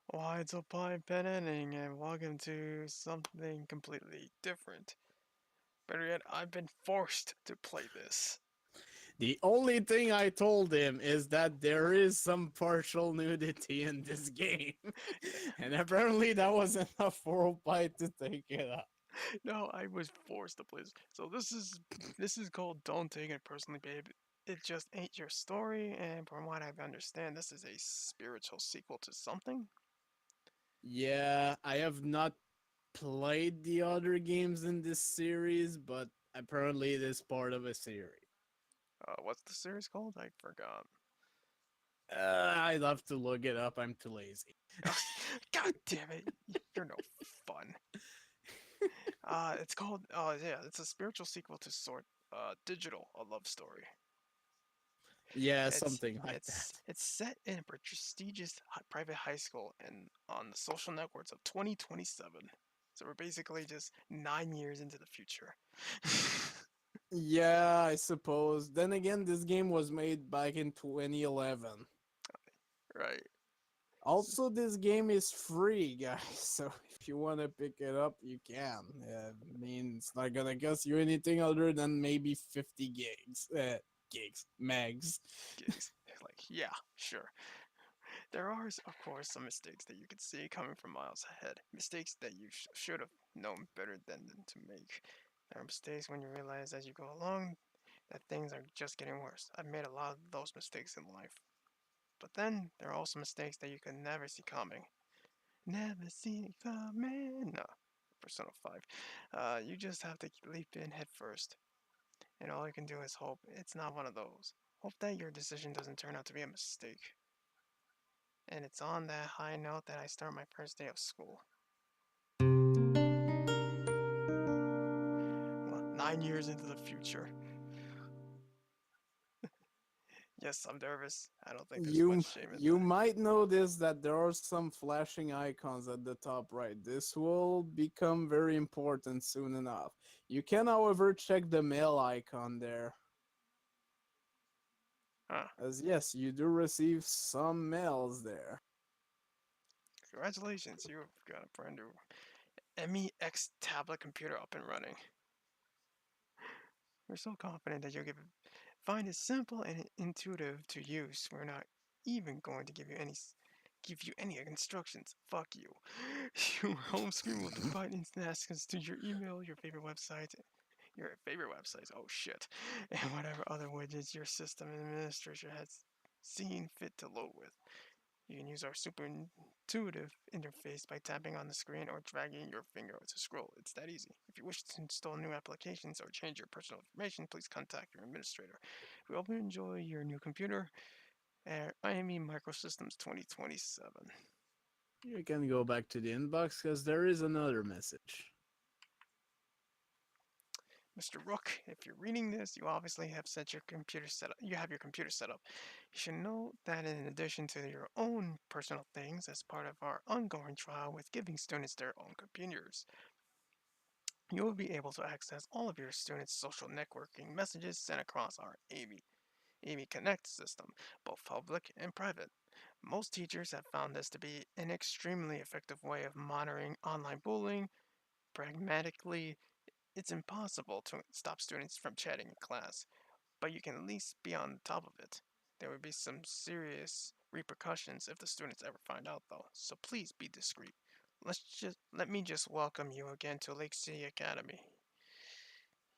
Why, it's up, I'm PanAnning, and welcome to something completely different. Better yet, I've been forced to play this. The only thing I told him is that there is some partial nudity in this game. And apparently that was enough for Opie to take it up. No, I was forced to play this. So this is called Don't Take It Personally, babe. It just ain't your story, and from what I understand, this is a spiritual sequel to something. Yeah, I have not played the other games in this series, but apparently it is part of a series. What's the series called? I forgot. I'd have to look it up, I'm too lazy. God damn it! You're no fun. It's called. Oh yeah, it's a spiritual sequel to Digital, a love story. Yeah, It's something like it's that. it's set in a prestigious private high school and on the social networks of 2027. So we're basically just 9 years into the future. Yeah, I suppose. Then again, this game was made back in 2011. Right. Also, this game is free, guys. So if you want to pick it up, you can. I mean, it's not gonna cost you anything other than maybe 50 megs. Gigs. Like, yeah, sure. There are, of course, some mistakes that you could see coming from miles ahead. Mistakes that you should have known better than to make. There are mistakes when you realize as you go along that things are just getting worse. I've made a lot of those mistakes in life. But then there are also mistakes that you could never see coming. Never see it coming. No, Persona 5. You just have to leap in head first. And all you can do is hope it's not one of those. Hope that your decision doesn't turn out to be a mistake. And it's on that high note that I start my first day of school. Well, 9 years into the future. Yes, I'm nervous. I don't think there's much You shame in you that. might notice that there are some flashing icons at the top right. This will become very important soon enough. You can, however, check the mail icon there. Huh. As yes, you do receive some mails there. Congratulations, you've got a brand new MEX tablet computer up and running. We're so confident that find it simple and intuitive to use. We're not even going to give you any instructions. Fuck you. Your home screen will provide instant access to your favorite websites. Oh shit, and whatever other widgets your system administrator has seen fit to load with. You can use our super intuitive interface by tapping on the screen or dragging your finger to scroll. It's that easy. If you wish to install new applications or change your personal information, please contact your administrator. We hope you enjoy your new computer at IME Microsystems 2027. You can go back to the inbox because there is another message. Mr. Rook, if you're reading this, you obviously have You have your computer set up. You should know that in addition to your own personal things, as part of our ongoing trial with giving students their own computers, you will be able to access all of your students' social networking messages sent across our AV Connect system, both public and private. Most teachers have found this to be an extremely effective way of monitoring online bullying. Pragmatically, it's impossible to stop students from chatting in class, but you can at least be on top of it. There would be some serious repercussions if the students ever find out, though, so please be discreet. Let me just welcome you again to Lake City Academy.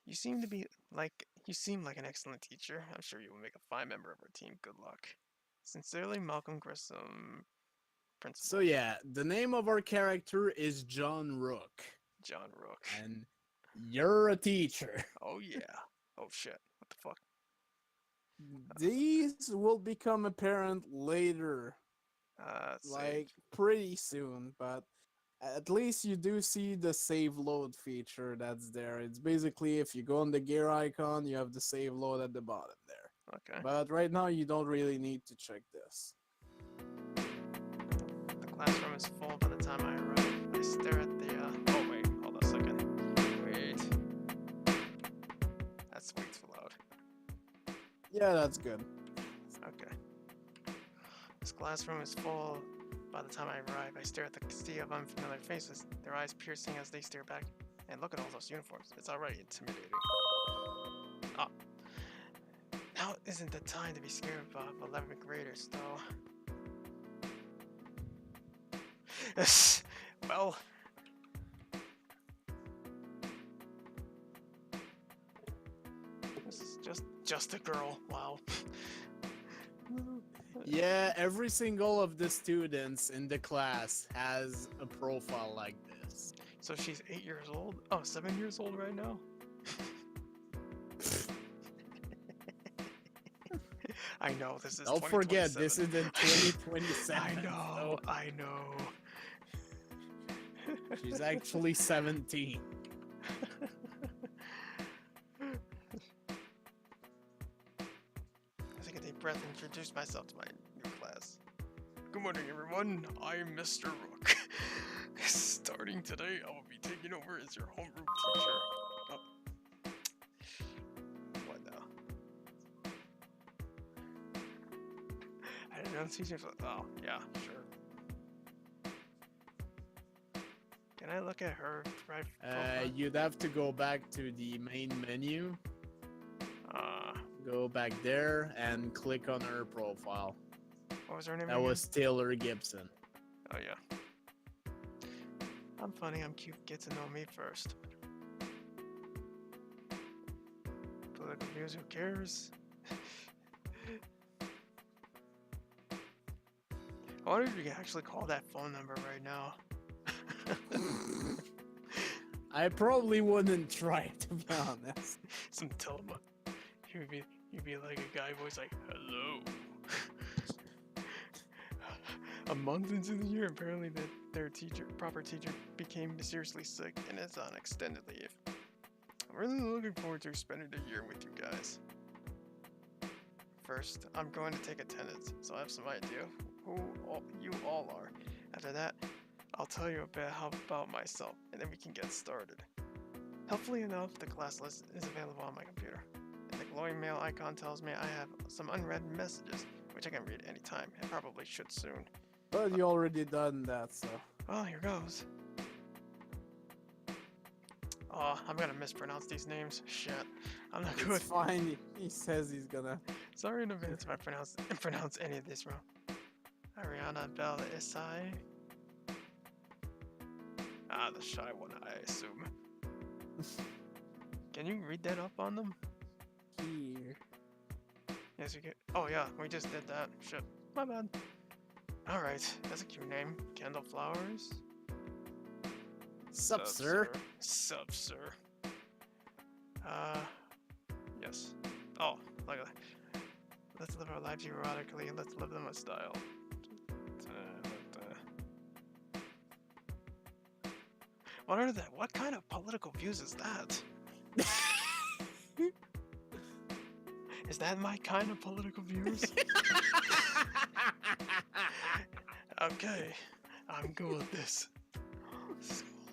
You seem like an excellent teacher. I'm sure you will make a fine member of our team. Good luck. Sincerely, Malcolm Grissom, So Principal. yeah, the name of our character is John Rook, John Rook. and you're a teacher. Oh yeah. Oh shit. What the fuck? These will become apparent later, Save. like pretty soon, but at least you do see the save load feature that's there. It's basically if you go on the gear icon, you have the save load at the bottom there. Okay. But right now, you don't really need to check this. The classroom is full by the time I arrive. I stare at Oh wait, hold on a second. Wait. That's way too loud. Yeah, that's good. Okay. This classroom is full By the time I arrive, I stare at the sea of unfamiliar faces, their eyes piercing as they stare back. And look at all those uniforms. It's already intimidating. Ah, now isn't the time to be scared of 11th graders, though. Well, this is just a girl. Wow. Yeah, every single of the students in the class has a profile like this. So she's 8 years old? Oh, 7 years old right now? I know, this is Don't forget, 2027. this is in 2027. I know, so I know. she's actually 17. I take a deep breath and introduce myself to my new class. Good morning, everyone. I'm Mr. Rook. Starting today, I will be taking over as your homeroom teacher. Oh. What now? I didn't know teachers. Oh, yeah, sure. Can I look at her profile? You'd have to go back to the main menu. Uh, Go back there and click on her profile. what was her name That again? was Taylor Gibson. Oh, yeah. I'm funny, I'm cute. Get to know me first. Political views, who cares? I wonder if you can actually call that phone number right now. I probably wouldn't try, to be honest. Some telema. You'd be like a guy voice like, hello. A month into the year, apparently their proper teacher, became seriously sick and is on extended leave. I'm really looking forward to spending the year with you guys. First, I'm going to take attendance, so I have some idea who you all are. After that, I'll tell you a bit about myself, and then we can get started. Helpfully enough, the class list is available on my computer. And the glowing mail icon tells me I have some unread messages, which I can read anytime, and probably should soon. But you already done that, so. Well, here goes. Oh, I'm gonna mispronounce these names. Shit. I'm not good. It's fine. He says he's gonna. Sorry in advance if I pronounce any of this wrong. Ariana Bell Isai. Ah, the shy one, I assume. Can you read that up on them? Here. Yes, you can. Oh yeah, we just did that. Shit, my bad. Alright, that's a cute name. Kendall Flowers. Sup, sir? Sup, sir. Yes. Oh, look at that. Let's live our lives erotically. Let's live them with style. What kind of political views is that? Is that my kind of political views? Okay, I'm good with this.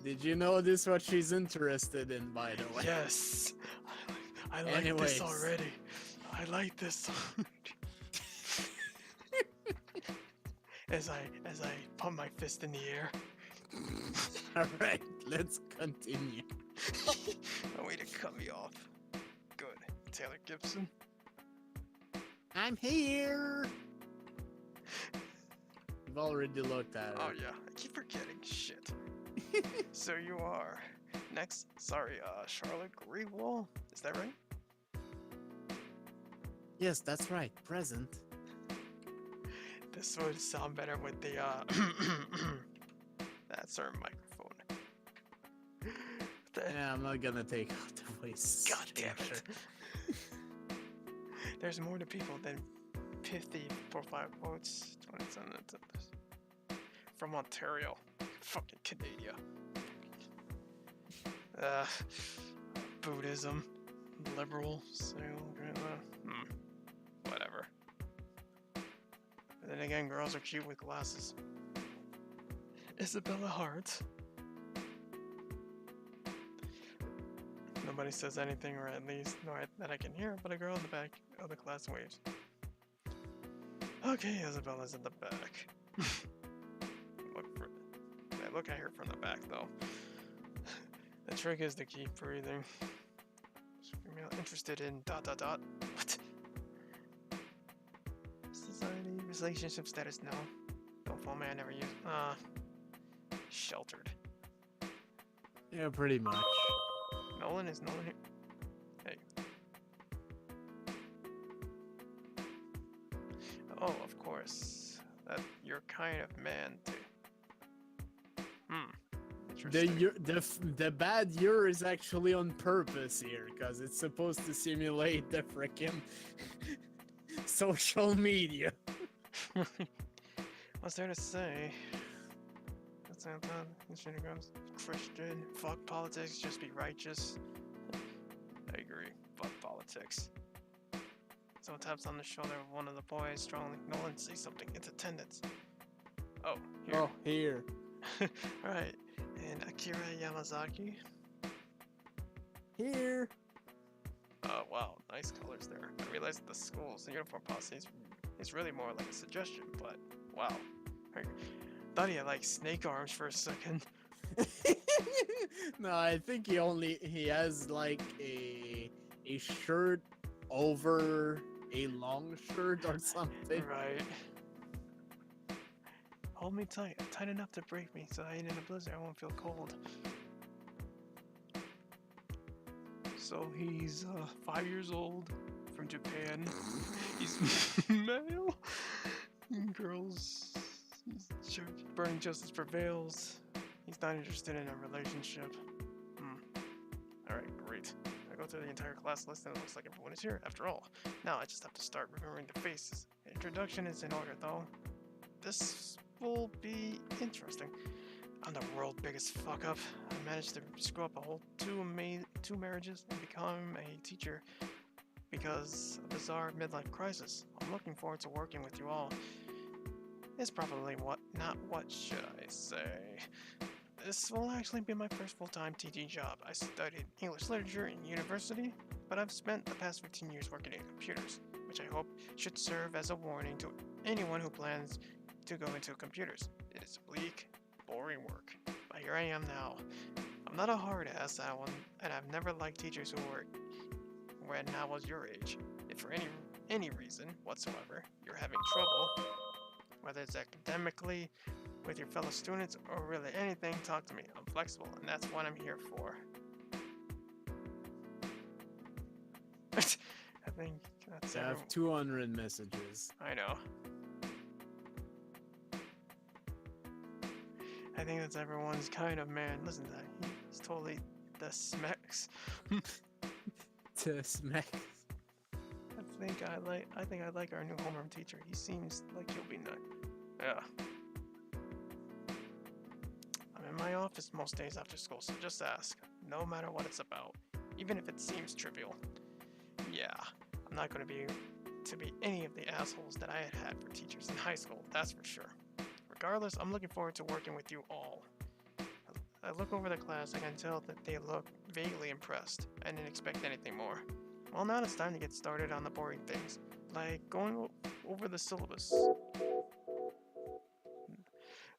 Did you notice what she's interested in, by the way? Yes, I like Anyways. this already. I like this. as I pump my fist in the air. Alright, let's continue. No way to cut me off. Good, Taylor Gibson. I'm here! You've already looked at her. Oh yeah, I keep forgetting shit. So you are. Next, sorry, Charlotte Greenwall. Is that right? Yes, that's right. Present. This would sound better with the, that certain microphone. Yeah, I'm not gonna take out the voice. God damn it. There's more to people than 50 profile quotes. 27 from Ontario. Fucking Canada. Buddhism. Liberal. Whatever. But then again, girls are cute with glasses. Isabella Hart. Nobody says anything, or at least that I can hear, but a girl in the back of the class waves. Okay, Isabella's in the back. look at her from the back, though. The trick is to keep breathing. Female interested in dot dot dot. What? Society, relationship status, no. No phone man never use. Sheltered. Yeah, pretty much. Nolan is Nolan here? Hey. Oh, of course. That you're kind of man too. Interesting. The bad year is actually on purpose here, because it's supposed to simulate the frickin' social media. What's there to say? That's not Christian. Fuck politics, just be righteous. I agree. Fuck politics. Someone taps on the shoulder of one of the boys strongly. Nolan, say something. It's attendance. Oh, here. Oh, here. Right. And Akira Yamazaki. Here. Oh, wow. Nice colors there. I realized the school's uniform policy is really more like a suggestion, but wow. I thought he had like snake arms for a second. No, I think he has like a shirt over a long shirt or something. Right. Hold me tight. Tight enough to break me so I ain't in a blizzard. I won't feel cold. So he's 5 years old from Japan. He's male. Girls. Burning justice prevails. He's not interested in a relationship. Alright, great. I go through the entire class list and it looks like everyone is here. After all, now I just have to start remembering the faces. The introduction is in order though. This will be interesting. I'm the world's biggest fuck up. I managed to screw up a whole two marriages and become a teacher because of a bizarre midlife crisis. I'm looking forward to working with you all. It's probably not what should I say. This will actually be my first full-time teaching job. I studied English literature in university, but I've spent the past 15 years working in computers, which I hope should serve as a warning to anyone who plans to go into computers. It is bleak, boring work, but here I am now. I'm not a hard ass, and I've never liked teachers who were when I was your age. If for any reason whatsoever you're having trouble, whether it's academically, with your fellow students, or really anything, talk to me. I'm flexible, and that's what I'm here for. I think that's I have 200 messages. I know. I think that's everyone's kind of man. Listen to that. He's totally the smecks. To smack. I think I like our new homeroom teacher. He seems like he'll be nice. Yeah. I'm in my office most days after school, so just ask. No matter what it's about, even if it seems trivial. Yeah, I'm not going to be any of the assholes that I had for teachers in high school, that's for sure. Regardless, I'm looking forward to working with you all. I look over the class, I can tell that they look vaguely impressed. I didn't expect anything more. Well, now it's time to get started on the boring things, like going over the syllabus.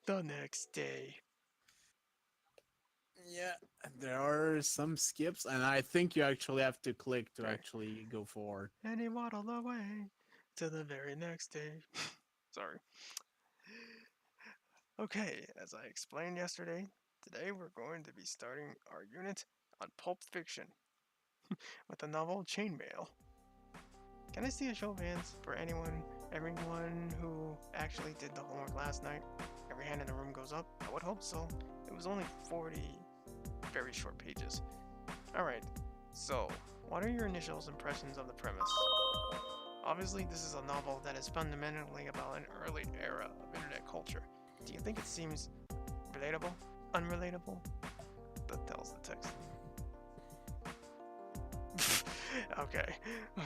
The next day. Yeah, there are some skips, and I think you actually have to click to actually go forward. And he waddled away to the very next day. Sorry. Okay, as I explained yesterday, today we're going to be starting our unit on Pulp Fiction with the novel Chainmail. Can I see a show of hands for everyone who actually did the homework last night? Every hand in the room goes up. I would hope so. It was only 40 very short pages. Alright, so what are your initial impressions of the premise? Obviously, this is a novel that is fundamentally about an early era of internet culture. Do you think it seems relatable? Unrelatable? That tells the text. Okay.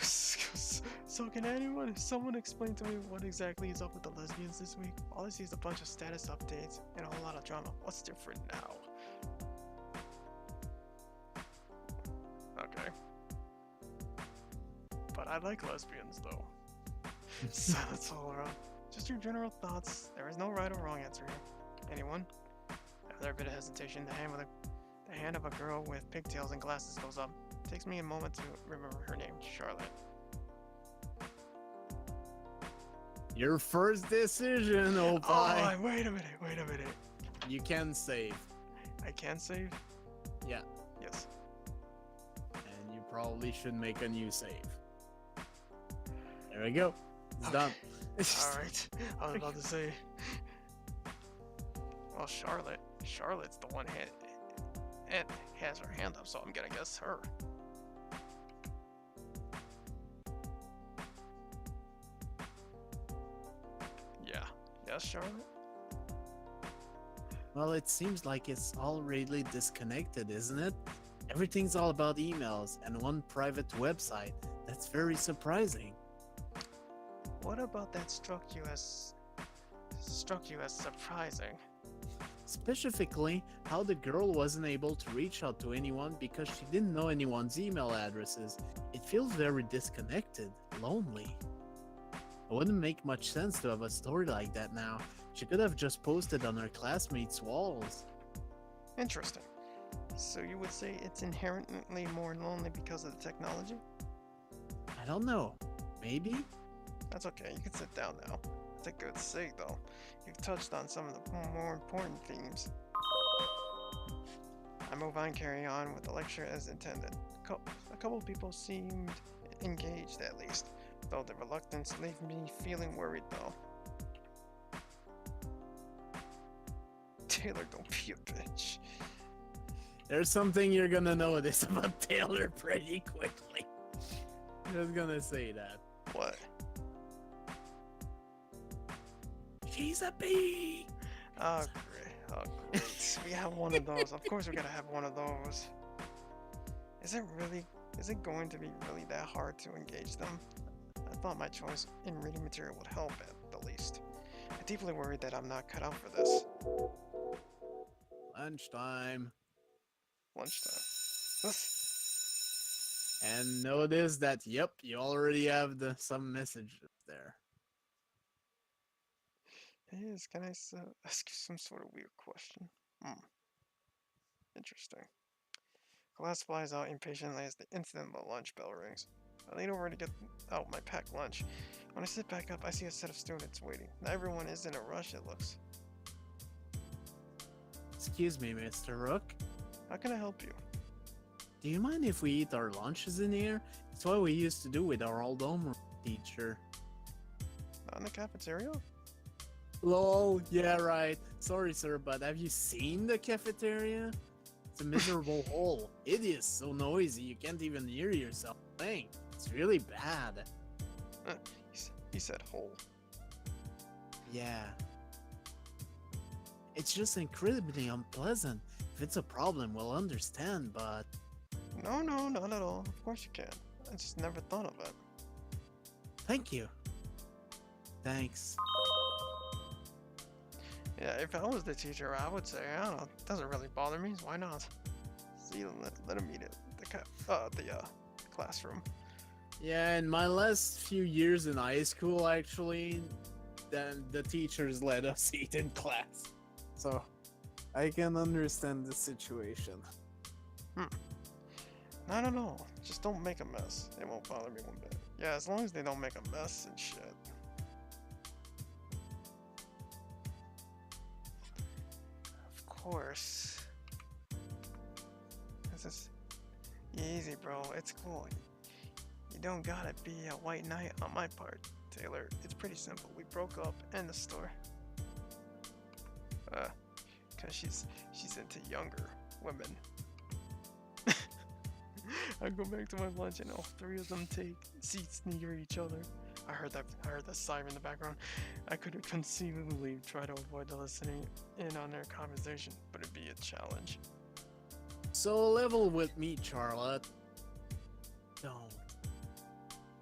So can someone explain to me what exactly is up with the lesbians this week? All I see is a bunch of status updates and a whole lot of drama. What's different now? Okay. But I like lesbians though. Silence all around. Just your general thoughts. There is no right or wrong answer here. Anyone? After a bit of hesitation, the hand of a girl with pigtails and glasses goes up. It takes me a moment to remember her name, Charlotte. Your first decision, Opie. Oh, wait a minute, wait a minute. You can save. I can save? Yeah, Yes. and you probably should make a new save. There we go. It's Okay. done. Alright. I was about to say. Well, Charlotte's the one hand and has her hand up, so I'm gonna guess her. Yeah. Yes, Charlotte? Well, it seems like it's all really disconnected, isn't it? Everything's all about emails and one private website. That's very surprising. What about that struck you as surprising? Specifically, how the girl wasn't able to reach out to anyone because she didn't know anyone's email addresses. It feels very disconnected, lonely. It wouldn't make much sense to have a story like that now. She could have just posted on her classmates' walls. Interesting. So you would say it's inherently more lonely because of the technology? I don't know. Maybe? That's okay, you can sit down now. It's a good say, though. You've touched on some of the more important themes. I move on, carrying on with the lecture as intended. A couple people seemed engaged, at least, though the reluctance left me feeling worried, though. Taylor, don't be a bitch. There's something you're gonna notice about Taylor pretty quickly. Just gonna say that. What? She's a bee! Oh, great. Oh, great. We have one of those. Of course, we gotta have one of those. Is it going to be really that hard to engage them? I thought my choice in reading material would help at the least. I'm deeply worried that I'm not cut out for this. Lunchtime. Lunchtime. And notice that, yep, you already have some messages there. Yes, can I ask you some sort of weird question? Interesting. Class flies out impatiently as the instant the lunch bell rings. I lean over to get out my packed lunch. When I sit back up, I see a set of students waiting. Not everyone is in a rush, it looks. Excuse me, Mr. Rook. How can I help you? Do you mind if we eat our lunches in here? It's what we used to do with our old homeroom teacher. Not in the cafeteria? Lol, yeah, right. Sorry, sir, but have you seen the cafeteria? It's a miserable hole. It is so noisy you can't even hear yourself playing. It's really bad. He said hole. Yeah. It's just incredibly unpleasant. If it's a problem, we'll understand, but... No, not at all. Of course you can. I just never thought of it. Thank you. Thanks. Yeah, if I was the teacher, I would say, I don't know, it doesn't really bother me. Why not? See, let him eat it. The classroom. Yeah, in my last few years in high school, actually, then the teachers let us eat in class. So, I can understand the situation. I don't know. Just don't make a mess. It won't bother me one bit. Yeah, as long as they don't make a mess and shit. Of course. This is easy, bro. It's cool. You don't gotta be a white knight on my part, Taylor. It's pretty simple. We broke up. End the story. Cause she's into younger women. I go back to my lunch and all three of them take seats near each other. I heard the siren in the background. I could conceivably try to avoid listening in on their conversation, but it'd be a challenge. So level with me, Charlotte. Don't.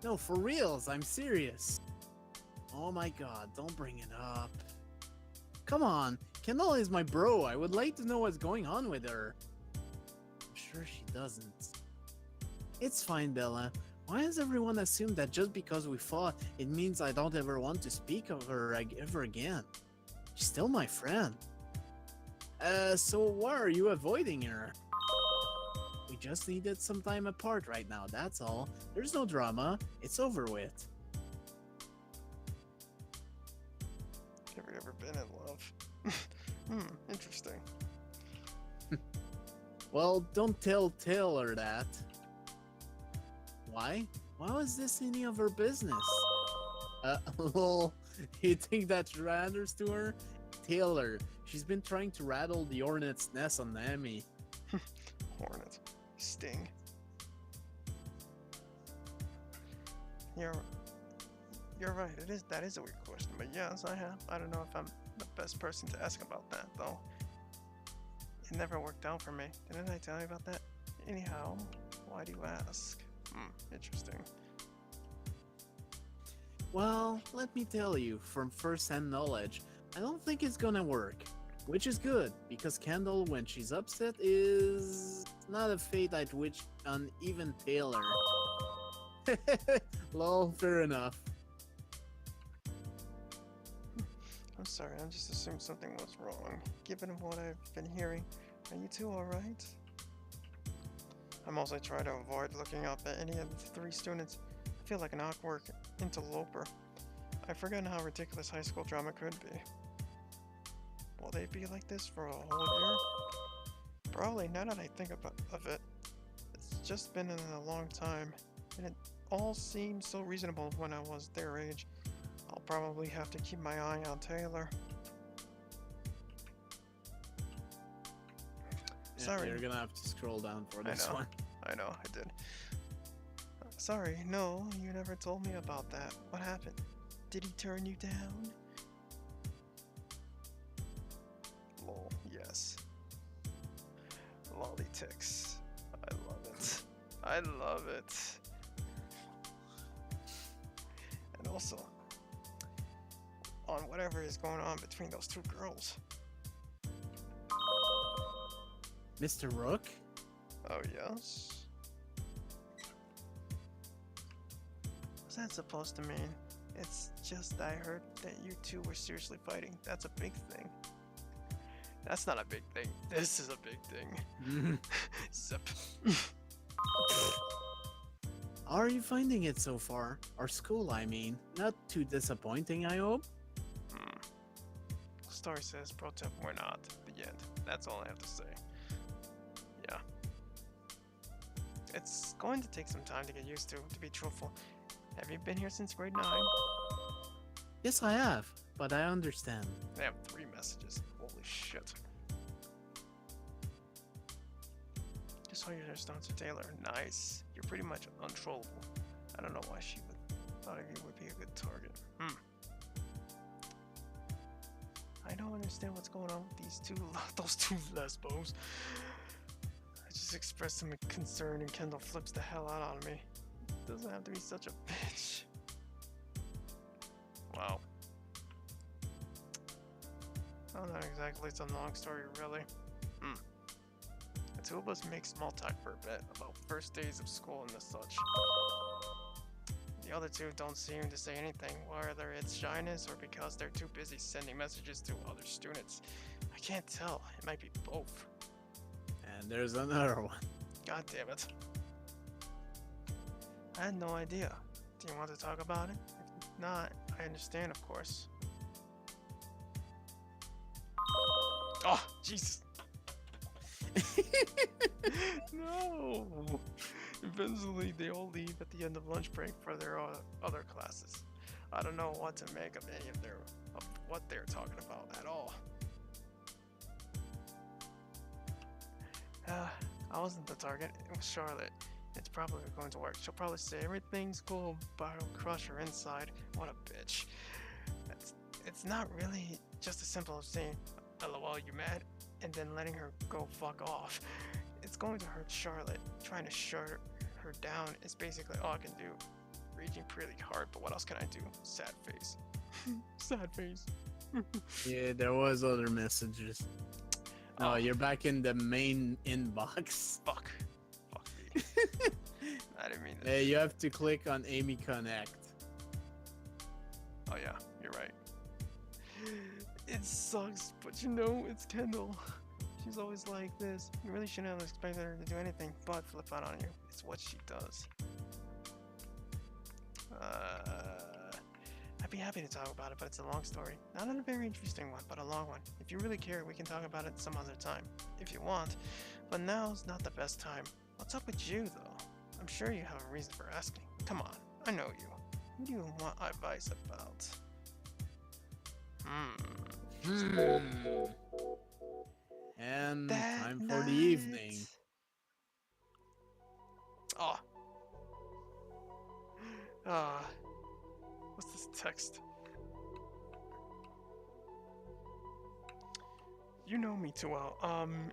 No, for reals, I'm serious. Oh my god, don't bring it up. Come on, Kendall is my bro. I would like to know what's going on with her. I'm sure she doesn't. It's fine, Bella. Why has everyone assumed that just because we fought, it means I don't ever want to speak of her ever again? She's still my friend. So why are you avoiding her? We just needed some time apart right now, that's all. There's no drama. It's over with. Have you ever been in love? Interesting. Well, don't tell Taylor that. Why? Why was this any of her business? Lol, you think that matters to her? Taylor, she's been trying to rattle the hornet's nest on Emmy. Hornet. Sting. You're you're right. That is a weird question, but yes, I have. I don't know if I'm the best person to ask about that though. It never worked out for me. Didn't I tell you about that? Anyhow, why do you ask? Interesting. Well, let me tell you, from first-hand knowledge, I don't think it's gonna work. Which is good, because Kendall, when she's upset, is not a fate I'd wish on even Taylor. Lol, fair enough. I'm sorry, I just assumed something was wrong. Given what I've been hearing, are you two alright? I'm also trying to avoid looking up at any of the three students. I feel like an awkward interloper. I've forgotten how ridiculous high school drama could be. Will they be like this for a whole year? Probably, now that I think of it. It's just been in a long time, and it all seemed so reasonable when I was their age. I'll probably have to keep my eye on Taylor. Yeah, Sorry. you're gonna have to scroll down for this one. I know, I did. Sorry, no, you never told me about that. What happened? Did he turn you down? Lol, yes. Lollyticks. I love it. I love it. And also, on whatever is going on between those two girls. Mr. Rook? Oh, yes? What's that supposed to mean? It's just I heard that you two were seriously fighting. That's a big thing. That's not a big thing. This is a big thing. Zip. How are you finding it so far? Our school, I mean. Not too disappointing, I hope? Story says pro tip we're not. The end. That's all I have to say. Yeah. It's going to take some time to get used to be truthful. Have you been here since grade 9? Yes, I have, but I understand. They have 3 messages. Holy shit. Just saw your response to Taylor. Nice. You're pretty much untrollable. I don't know why she would thought you would be a good target. I don't understand what's going on with those two lesbos. I just expressed some concern and Kendall flips the hell out on me. Doesn't have to be such a bitch. Wow. Well, not exactly some long story, really. The two of us make small talk for a bit about first days of school and the such. The other two don't seem to say anything, whether it's shyness or because they're too busy sending messages to other students. I can't tell. It might be both. And there's another one. God damn it. I had no idea. Do you want to talk about it? If not, I understand, of course. Oh, Jesus. No. Eventually, they all leave at the end of lunch break for their other classes. I don't know what to make of any of what they're talking about at all. I wasn't the target. It was Charlotte. It's probably going to work. She'll probably say everything's cool, but I'll crush her inside. What a bitch. It's not really just as simple as saying, "LOL, you mad?" and then letting her go fuck off. It's going to hurt Charlotte. Trying to shut her down is basically all I can do. Raging pretty hard, but what else can I do? Sad face. Sad face. Yeah, there was other messages. Oh, you're back in the main inbox. Fuck. Fuck me. I didn't mean that. Hey, you have to click on Amy Connect. Oh yeah, you're right. It sucks, but you know, it's Kendall. She's always like this. You really shouldn't have expected her to do anything but flip out on you. It's what she does. Uh, I'd be happy to talk about it, but it's a long story. Not a very interesting one, but a long one. If you really care, we can talk about it some other time, if you want. But now's not the best time. What's up with you, though? I'm sure you have a reason for asking. Come on, I know you. What do you want advice about? Interesting. Hmm. And That time for the evening. night. Oh, uh, what's this text? You know me too well.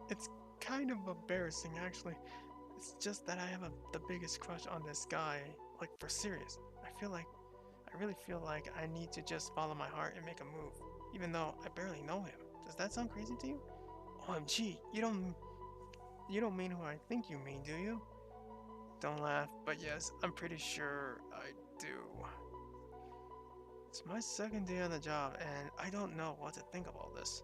It's kind of embarrassing, actually. It's just that I have the biggest crush on this guy, like for serious. I really feel like I need to just follow my heart and make a move, even though I barely know him. Does that sound crazy to you? OMG, you don't mean who I think you mean, do you? Don't laugh, but yes, I'm pretty sure I do. It's my second day on the job, and I don't know what to think of all this.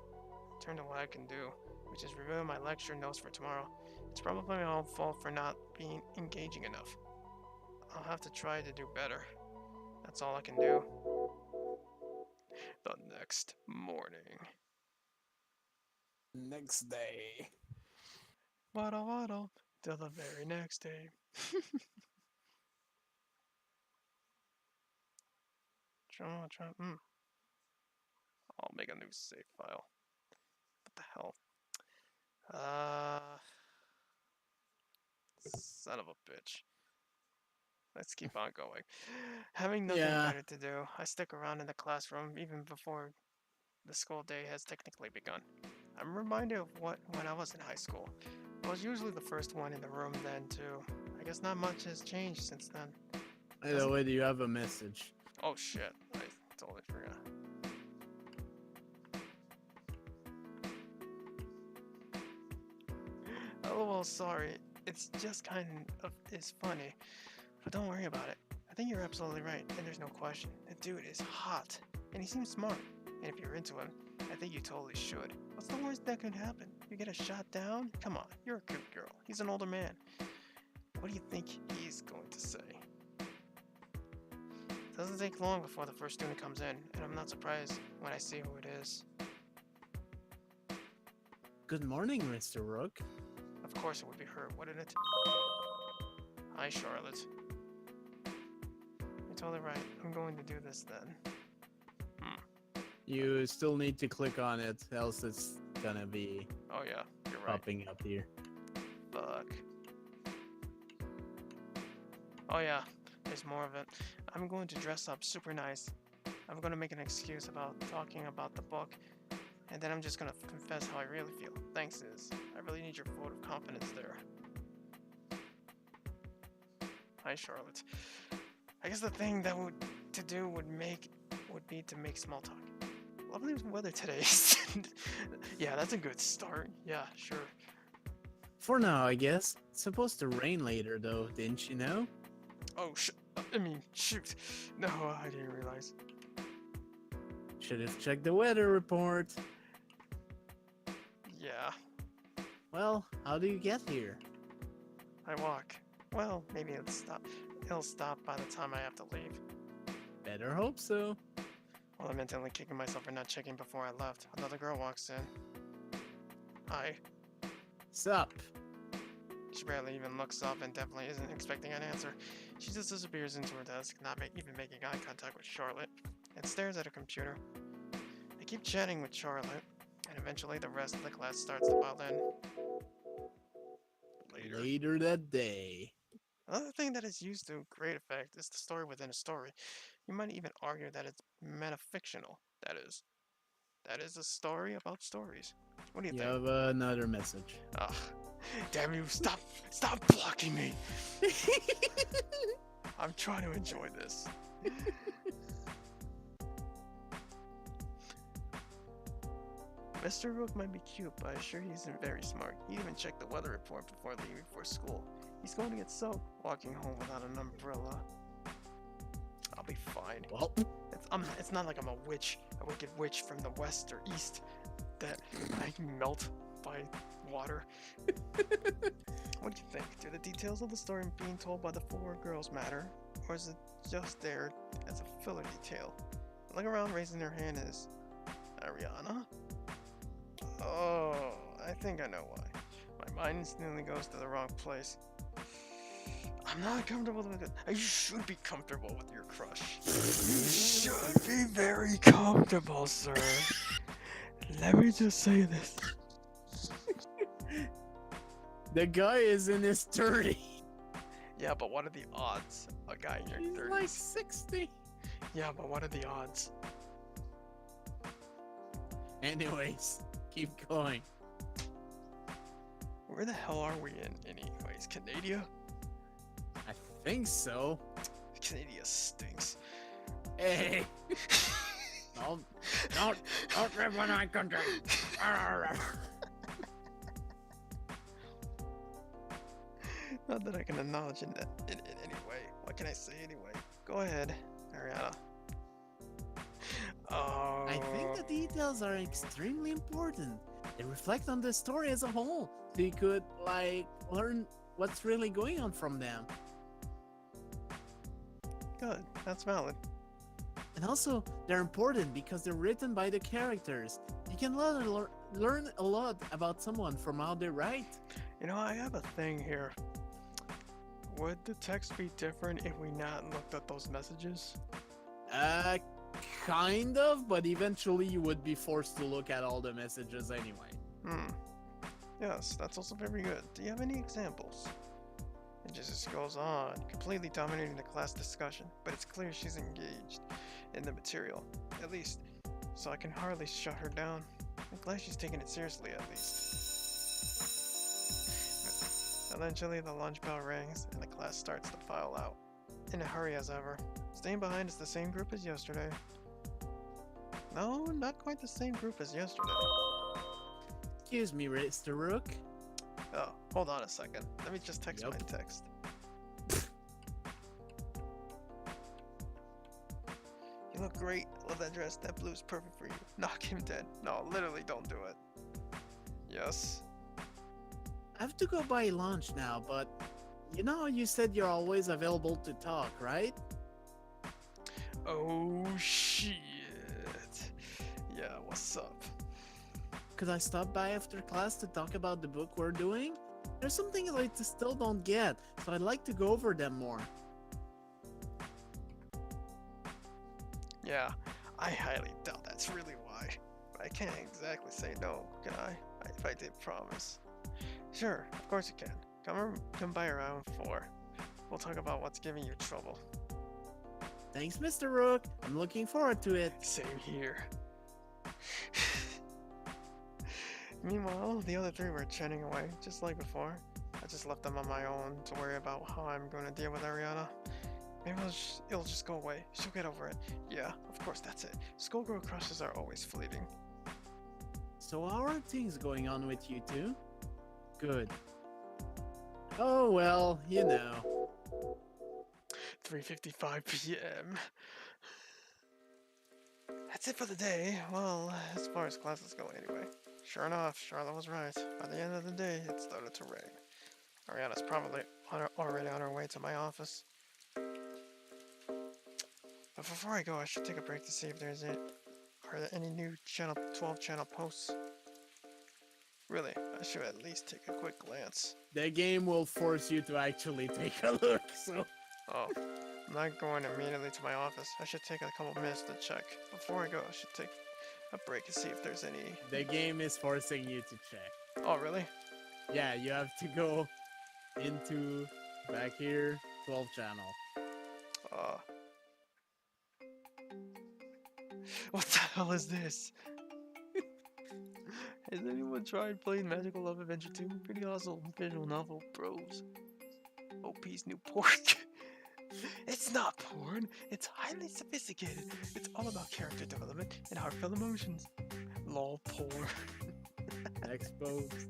Turn to what I can do, which is review my lecture notes for tomorrow. It's probably my own fault for not being engaging enough. I'll have to try to do better. That's all I can do. The next morning. Next day. Waddle waddle till the very next day. I'll make a new save file. What the hell? Son of a bitch. Let's keep on going. Having nothing Yeah, better to do, I stick around in the classroom even before the school day has technically begun. I'm reminded of what when I was in high school. I was usually the first one in the room then too. I guess not much has changed since then. by Does the it? way, do you have a message? Oh shit, I totally forgot. LOL, sorry. It's just kind of is funny, but don't worry about it. I think you're absolutely right, and there's no question. The dude is hot, and he seems smart. And if you're into him, I think you totally should. What's the worst that could happen? You get a shot down? Come on, you're a good girl. He's an older man. What do you think he's going to say? Doesn't take long before the first student comes in, and I'm not surprised when I see who it is. Good morning, Mr. Rook. Of course it would be her, wouldn't it? Hi, Charlotte. You're totally right. I'm going to do this then. You still need to click on it, else it's gonna be Oh yeah, you're right. popping up here. Fuck. Oh yeah, there's more of it. I'm going to dress up super nice. I'm going to make an excuse about talking about the book, and then I'm just going to confess how I really feel. Thanks, Iz. I really need your vote of confidence there. Hi, Charlotte. I guess the thing that would be to make small talk. Lovely weather today. Yeah, that's a good start. Yeah, sure. For now, I guess. It's supposed to rain later, though, didn't you know? Oh, shoot. No, I didn't realize. Should have checked the weather report. Yeah, Well, how do you get here? I walk. Well, maybe it'll stop. It'll stop by the time I have to leave. Better hope so. Well, I'm mentally kicking myself for not checking before I left. Another girl walks in. Hi. Sup? She barely even looks up and definitely isn't expecting an answer. She just disappears into her desk, not even making eye contact with Charlotte, and stares at her computer. I keep chatting with Charlotte, and eventually the rest of the class starts to file in. Later that day. Another thing that is used to great effect is the story within a story. You might even argue that it's metafictional. That is a story about stories. What do you You think? have another message. Ugh. Damn you, stop blocking me! I'm trying to enjoy this. Mr. Rook might be cute, but I'm sure he isn't very smart. He even checked the weather report before leaving for school. He's going to get soaked walking home without an umbrella. I'll be fine. Well, It's not like I'm a wicked witch from the west or east that I can melt. by water. What do you think? Do the details of the story being told by the four girls matter? Or is it just there as a filler detail? Look around, raising their hand is Ariana? Oh, I think I know why. My mind instantly goes to the wrong place. I'm not comfortable with it. You should be comfortable with your crush. You should be very comfortable, sir. Let me just say this. The guy is in his 30s. Yeah, but what are the odds? A guy in your He's 30s. like 60. Yeah, but what are the odds? Anyways, keep going. Where the hell are we in, anyways? Canada? I think so. Canada stinks. Hey. don't rip on my country. Not that I can acknowledge in any way. What can I say anyway? Go ahead, Ariana. Oh. I think the details are extremely important. They reflect on the story as a whole, so you could, like, learn what's really going on from them. Good. That's valid. And also, they're important because they're written by the characters. You can learn a lot about someone from how they write. You know, I have a thing here. Would the text be different if we not looked at those messages? Kind of, but eventually you would be forced to look at all the messages anyway. Yes, that's also very good. Do you have any examples? It just goes on, completely dominating the class discussion, but it's clear she's engaged in the material, at least, so I can hardly shut her down. I'm glad she's taking it seriously, at least. Eventually, the lunch bell rings, and the class starts to file out. In a hurry as ever. Staying behind is the same group as yesterday. No, not quite the same group as yesterday. Excuse me, Mr. Rook. Oh, hold on a second. Let me just text Yep. my text. You look great. Love that dress. That blue's perfect for you. Knock him dead. No, literally don't do it. Yes. I have to go buy lunch now, but you said you're always available to talk, right? Oh, shit. Yeah, what's up? Could I stop by after class to talk about the book we're doing? There's some things I still don't get, so I'd like to go over them more. Yeah, I highly doubt that's really why. But I can't exactly say no, can I? If I did promise. Sure, of course you can. Come by around 4. We'll talk about what's giving you trouble. Thanks, Mr. Rook. I'm looking forward to it. Same here. Meanwhile, the other 3 were chatting away, just like before. I just left them on my own to worry about how I'm going to deal with Ariana. Maybe it'll just go away. She'll get over it. Yeah, of course, that's it. Schoolgirl crushes are always fleeting. So how are things going on with you two? Good. Oh well, 3:55 p.m. That's it for the day. Well, as far as classes go anyway. Sure enough, Charlotte was right. By the end of the day, it started to rain. Ariana's probably already on her way to my office. But before I go, I should take a break to see if are there any new Channel 12 channel posts. Really, I should at least take a quick glance. The game will force you to actually take a look, so... Oh, I'm not going immediately to my office. I should take a couple minutes to check. Before I go, I should take a break and see if there's any... The game is forcing you to check. Oh, really? Yeah, you have to go into back here, 12 channel. What the hell is this? Has anyone tried playing Magical Love Adventure 2? Pretty awesome visual novel, bros. OP's new pork. It's not porn. It's highly sophisticated. It's all about character development and heartfelt emotions. Lol, porn. Exposed.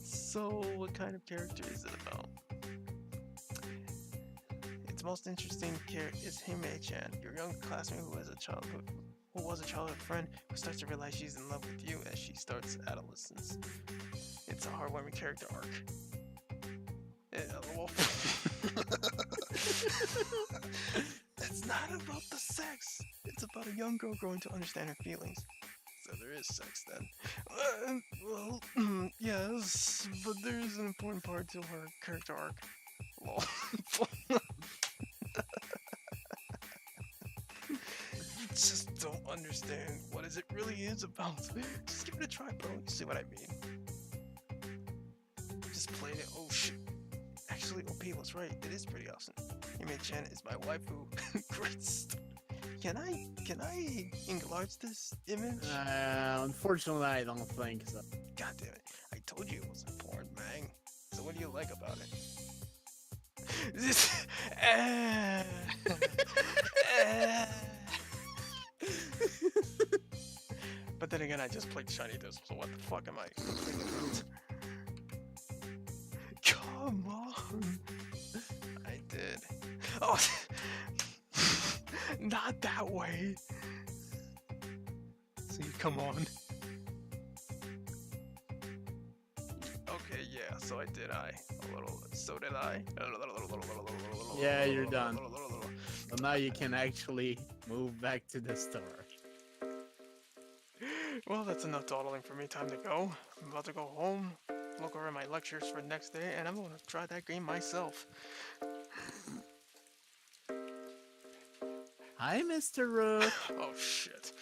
So, what kind of character is it about? It's Its most interesting character is Hime-chan, your young classmate who was a childhood friend who starts to realize she's in love with you as she starts adolescence. It's a heartwarming character arc. Well, it's not about the sex. It's about a young girl growing to understand her feelings. So there is sex then. Yes, but there is an important part to her character arc. Lol. You just don't understand what is it really is about. Just give it a try, bro. You see what I mean? Just played it. Oh shit. Actually, OP was right. It is pretty awesome. Hime-chan is my waifu. Great stuff. Can I enlarge this image? Unfortunately, I don't think so. God damn it. I told you it was important, man. So what do you like about it? This But then again, I just played Shiny Disc, so what the fuck am I thinking about? Come on! I did. Oh! Not that way! So you come on. Okay, yeah, so I did a little, so did I. Yeah, you're done. So now you can actually move back to the store. Well, that's enough dawdling for me. Time to go. I'm about to go home, look over my lectures for the next day, and I'm gonna try that game myself. Hi, Mr. Rook. Oh shit.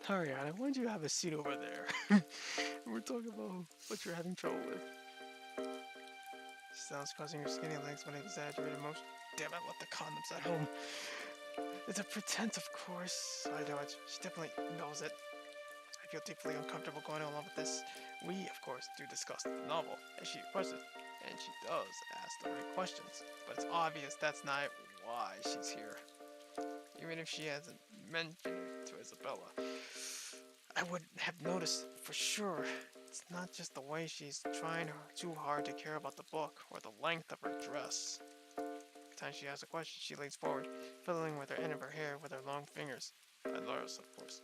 Ariana, why don't you have a seat over there? We're talking about what you're having trouble with. Sounds causing your skinny legs when I exaggerated most. Damn, I left the condoms at home. It's a pretense, of course. I know it. She definitely knows it. I feel deeply uncomfortable going along with this. We, of course, do discuss the novel, as she requested, and she does ask the right questions. But it's obvious that's not why she's here. Even if she hasn't mentioned it to Isabella, I wouldn't have noticed for sure. It's not just the way she's trying too hard to care about the book or the length of her dress. Every time she asks a question, she leans forward, fiddling with her end of her hair with her long fingers. Loris, of course.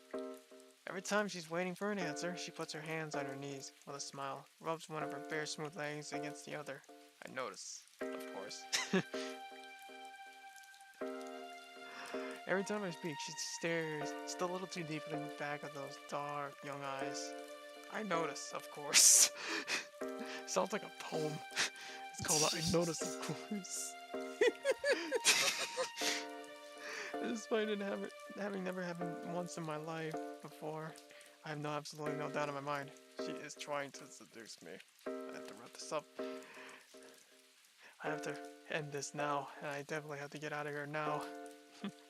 Every time she's waiting for an answer, she puts her hands on her knees with a smile, rubs one of her bare smooth legs against the other. I notice, of course. Every time I speak, she stares just a little too deep in the back of those dark, young eyes. I notice, of course. Sounds like a poem. It's called I Notice, of course. Despite it having never happened once in my life before, I have absolutely no doubt in my mind. She is trying to seduce me. I have to wrap this up. I have to end this now, and I definitely have to get out of here now.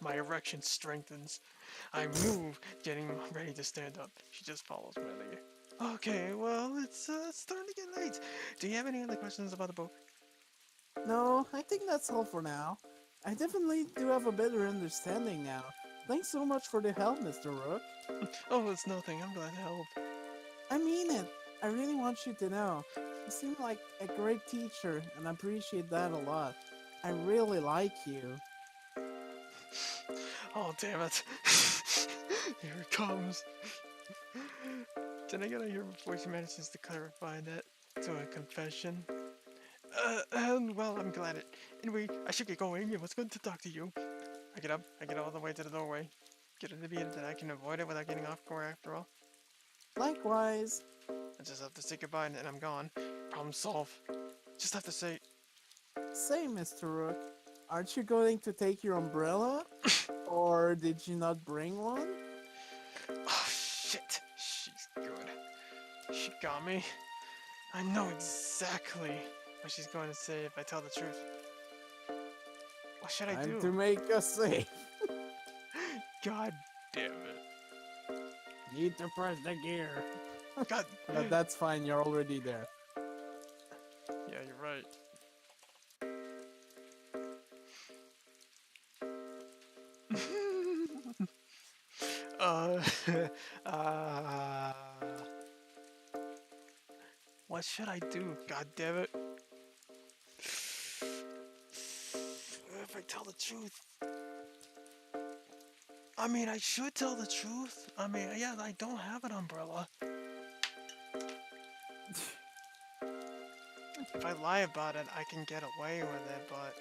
My erection strengthens. I move, getting ready to stand up. She just follows my lead. Okay, well, it's starting to get late. Do you have any other questions about the book? No, I think that's all for now. I definitely do have a better understanding now. Thanks so much for the help, Mr. Rook. Oh, it's nothing. I'm glad to help. I mean it. I really want you to know. You seem like a great teacher, and I appreciate that a lot. I really like you. Oh, damn it. Here it comes. Did I get out here before she manages to clarify that to a confession? Well, I'm glad it. Anyway, I should get going. It was good to talk to you. I get up, I get all the way to the doorway. Get it to be that I can avoid it without getting off core after all. Likewise. I just have to say goodbye and I'm gone. Problem solved. Just have to say, Say, Mr. Rook, aren't you going to take your umbrella? Or did you not bring one? oh shit, she's good. She got me. I know exactly what she's going to say if I tell the truth. What should I Time do? to make us safe. God damn it. Need to press the gear. God. But that's fine, you're already there. Yeah, you're right. uh, what should I do? God damn it. tell the truth? I mean, I should tell the truth. I mean, yeah, I don't have an umbrella. If I lie about it, I can get away with it, but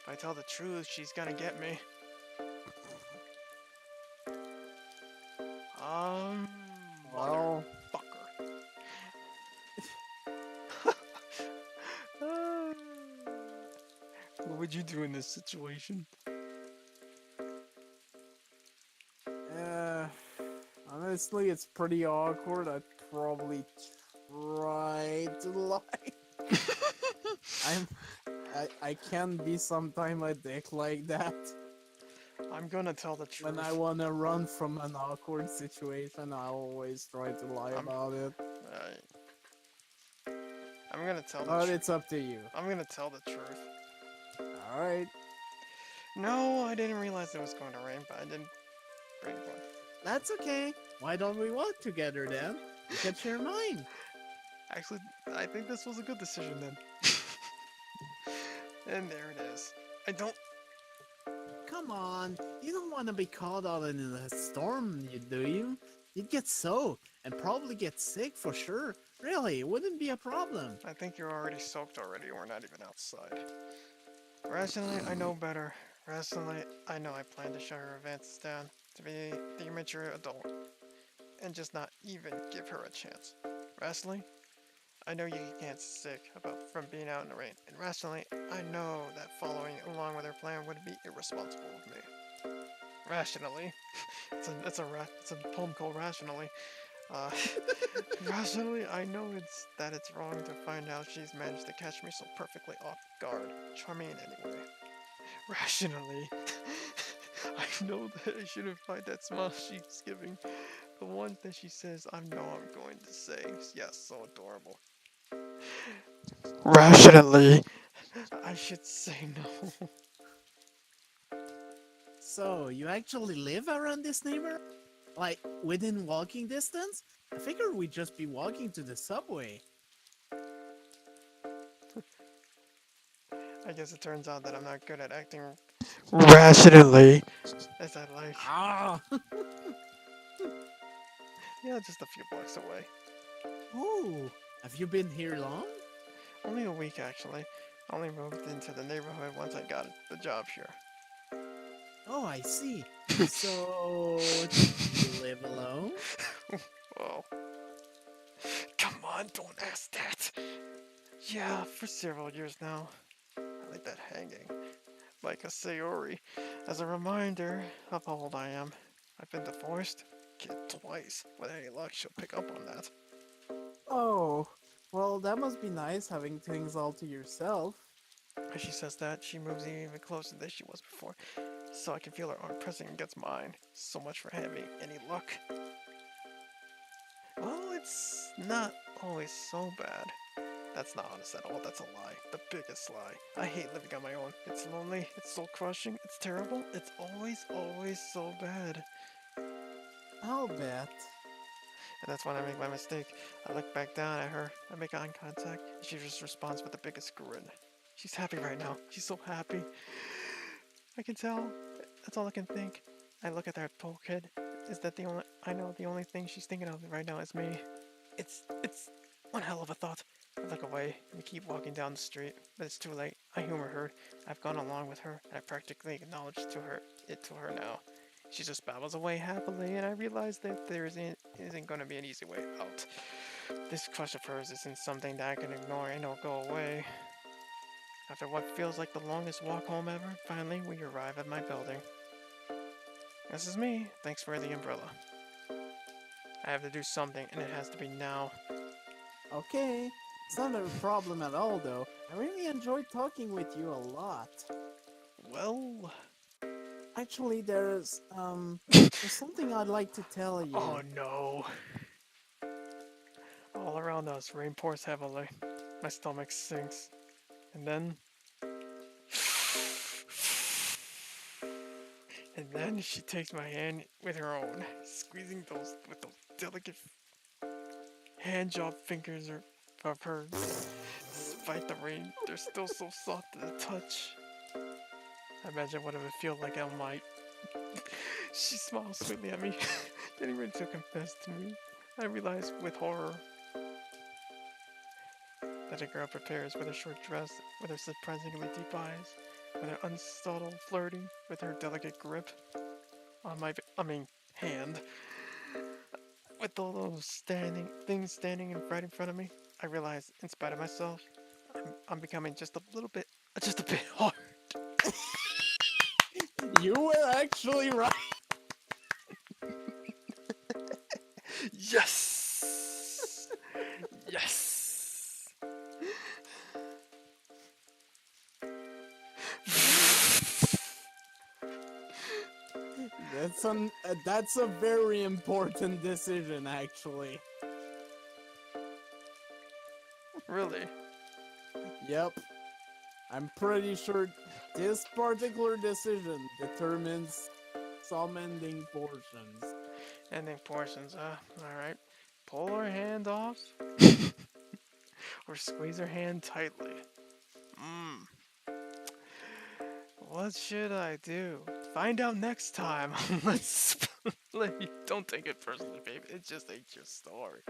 if I tell the truth, she's gonna get me. Well, Motherfucker. What would you do in this situation? uh, honestly, it's pretty awkward. I'd probably try to lie. I'm I can be sometime a dick like that. I'm gonna tell the When I truth. wanna run from an awkward situation, I always try to lie I'm, about it. I'm gonna tell the But truth. it's up to you. I'm gonna tell the truth. Alright, No, I didn't realize it was going to rain, but I didn't bring one. that's okay. Why don't we walk together then? You can share mine. Actually, I think this was a good decision then. And there it is. I don't. Come on, you don't want to be caught out in a storm, do you? You'd get soaked and probably get sick for sure. Really, it wouldn't be a problem. I think you're already soaked already. We're not even outside. Rationally, I know better. Rationally, I know I plan to shut her advances down to be the immature adult and just not even give her a chance. Rationally, I know you get sick about from being out in the rain, and rationally, I know that following along with her plan would be irresponsible of me. Rationally, it's a poem called Rationally. Uh, rationally, I know it's wrong to find out she's managed to catch me so perfectly off guard, charming anyway. Rationally, I know that I shouldn't find that smile she's giving, the one that she says I know I'm going to say. Yes, so adorable. Rationally, I should say no. So, you actually live around this neighborhood? Like, within walking distance? I figured we'd just be walking to the subway. I guess it turns out that I'm not good at acting rationally as I like. Ah! Yeah, just a few blocks away. Oh, have you been here long? Only a week actually. I only moved into the neighborhood once I got the job here. Oh, I see. So, do you live alone? Oh, come on, don't ask that. Yeah, for several years now. I like that hanging, like a Sayori, as a reminder of how old I am. I've been divorced, kid twice. With any luck, she'll pick up on that. Oh, well, that must be nice having things all to yourself. As she says that, she moves even closer than she was before, so I can feel her arm pressing against mine. So much for having any luck. Well, it's not always so bad. That's not honest at all, that's a lie. The biggest lie. I hate living on my own. It's lonely, it's soul crushing, it's terrible, it's always so bad. I'll bet. And that's when I make my mistake. I look back down at her, I make eye contact, and she just responds with the biggest grin. She's happy right now. She's so happy. I can tell. That's all I can think. I look at that poor kid. Is that the only I know the only thing she's thinking of right now is me. It's one hell of a thought. I look away and keep walking down the street, but it's too late. I humor her. I've gone along with her, and I practically acknowledge it to her now. She just babbles away happily, and I realize that there isn't going to be an easy way out. This crush of hers isn't something that I can ignore and it'll go away. After what feels like the longest walk home ever, finally we arrive at my building. This is me. Thanks for the umbrella. I have to do something, and it has to be now. Okay, it's not a problem at all, though. I really enjoyed talking with you a lot. Well, Actually, there's something I'd like to tell oh you. no. All around us, rain pours heavily. My stomach sinks. And then. And then she takes my hand with her own, squeezing those with those delicate hand job fingers of hers. Despite the rain, they're still so soft to the touch. I imagine what it would feel like on my. She smiles sweetly at me, getting ready to confess to me. I realize with horror that a girl prepares with her short dress, with her surprisingly deep eyes, with her unsubtle flirting, with her delicate grip on my, hand, with all those standing right in front of me. I realize, in spite of myself, I'm becoming just a bit hard. You were actually right. Yes, yes. That's a very important decision, actually. Really? Yep. I'm pretty sure this particular decision determines some ending portions. Ending portions, huh? Alright. Pull her hand off or squeeze her hand tightly. Mmm. What should I do? Find out next time. Let's. Don't take it personally, babe. It just ain't your story.